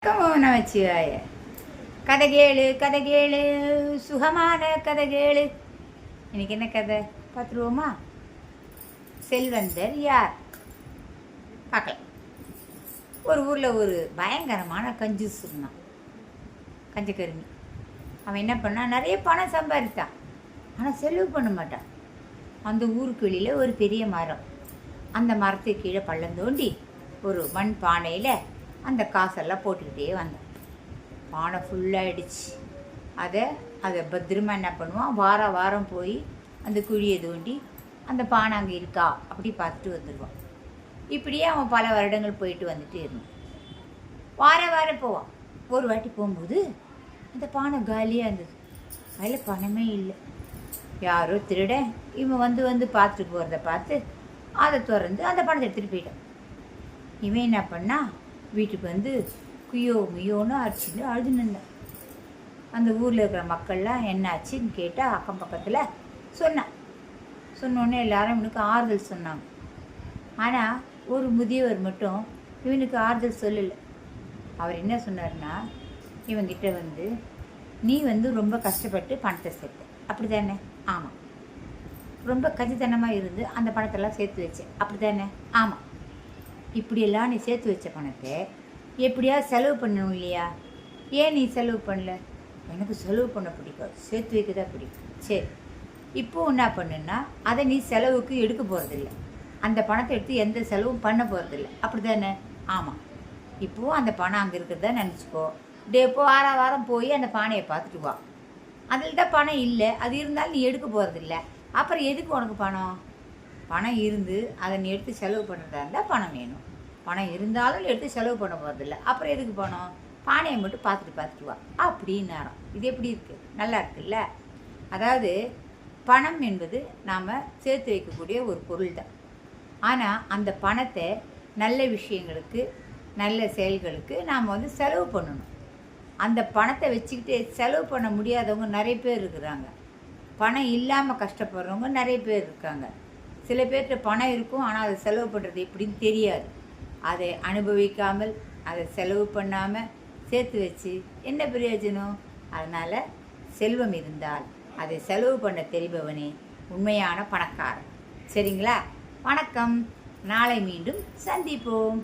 நமச்சிவாய. கதை கேளு கதை கேளு, சுகமான கதை கேளு. இன்னைக்கு என்ன கதை பார்த்துருவோமா? செல்வந்தர் யார் பார்க்கலாம். ஒரு ஊரில் ஒரு பயங்கரமான கஞ்சூஸ் இருந்தான், கஞ்சக்கருமி. அவன் என்ன பண்ணான், நிறைய பணம் சம்பாதித்தான், ஆனால் செலவு பண்ண மாட்டான். அந்த ஊருக்கு வெளியில் ஒரு பெரிய மரம், அந்த மரத்துக்கு கீழே பள்ளம் தோண்டி ஒரு மண் பானையில் அந்த காசெல்லாம் போட்டுக்கிட்டே வந்தான். பானை ஃபுல்லாகிடுச்சு. அதை பத்திரமா என்ன பண்ணுவான், வாரம் போய் அந்த குழியை தோண்டி அந்த பானை அங்கே இருக்கா அப்படி பார்த்துட்டு வந்துடுவான். இப்படியே அவன் பல வருடங்கள் போயிட்டு வந்துட்டு இருந்தான். வாரம் போவான். ஒரு வாட்டி போகும்போது அந்த பானை காலியாக இருந்தது, அதில் பணமே இல்லை. யாரோ திருட இவன் வந்து பார்த்துட்டு போகிறத பார்த்து அதை திறந்து அந்த பணத்தை எடுத்துகிட்டு போயிட்டான். இவன் என்ன பண்ணா, வீட்டுக்கு வந்து குய்யோ முய்யோன்னு அடிச்சுன்னு அழுதுன்னு இருந்தான். அந்த ஊரில் இருக்கிற மக்கள்லாம் என்ன ஆச்சுன்னு கேட்டால் அக்கம் பக்கத்தில் சொன்னோடனே எல்லாரும் இவனுக்கு ஆறுதல் சொன்னாங்க. ஆனால் ஒரு முதியவர் மட்டும் இவனுக்கு ஆறுதல் சொல்லலை. அவர் என்ன சொன்னார்னா, இவங்கிட்ட வந்து நீ ரொம்ப கஷ்டப்பட்டு பணத்தை சேர்த்த, அப்படி தானே? ஆமாம். ரொம்ப கஞ்சித்தனமாக இருந்து அந்த பணத்தெல்லாம் சேர்த்து வச்சேன், அப்படி தானே? ஆமாம். இப்படியெல்லாம் நீ சேர்த்து வச்ச பணத்தை எப்படியாவது செலவு பண்ணணும் இல்லையா? ஏன் நீ செலவு பண்ணல? எனக்கு செலவு பண்ண பிடிக்கும், சேர்த்து வைக்க தான் பிடிக்கும். சரி, இப்போது என்ன பண்ணுன்னா, அதை நீ செலவுக்கு எடுக்க போகிறதில்ல, அந்த பணத்தை எடுத்து எந்த செலவும் பண்ண போகிறதில்ல, அப்படி தானே? ஆமாம். இப்போது அந்த பணம் அங்கே இருக்கிறதா நினச்சிக்கோ. இப்போ வாரம் போய் அந்த பானையை பார்த்துட்டு வா. அதில் தான் பணம் இல்லை, அது இருந்தாலும் நீ எடுக்க போகிறதில்ல, அப்புறம் எதுக்கு உனக்கு பணம்? பணம் இருந்து அதை நீ எடுத்து செலவு பண்ணுறதா இருந்தால் பணம் வேணும். பணம் இருந்தாலும் எடுத்து செலவு பண்ண போகிறதில்ல, அப்புறம் எதுக்கு பணம்? பானையை மட்டும் பார்த்துட்டு வா அப்படின்னாராம். இது எப்படி இருக்குது? நல்லா இருக்குல்ல? அதாவது பணம் என்பது நாம் சேர்த்து வைக்கக்கூடிய ஒரு பொருள் தான். ஆனால் அந்த பணத்தை நல்ல விஷயங்களுக்கு, நல்ல செயல்களுக்கு நாம் செலவு பண்ணணும். அந்த பணத்தை வச்சுக்கிட்டு செலவு பண்ண முடியாதவங்க நிறைய பேர் இருக்கிறாங்க. பணம் இல்லாமல் கஷ்டப்படுறவங்க நிறைய பேர் இருக்காங்க. சில பேர்கிட்ட பணம் இருக்கும், ஆனால் அதை செலவு பண்ணுறது எப்படின்னு தெரியாது. அதை அனுபவிக்காமல், அதை செலவு பண்ணாமல் சேர்த்து வச்சு என்ன பிரயோஜனம்? அதனால் செல்வம் இருந்தால் அதை செலவு பண்ண தெரிபவனே உண்மையான பணக்காரன். சரிங்களா? வணக்கம். நாளை மீண்டும் சந்திப்போம்.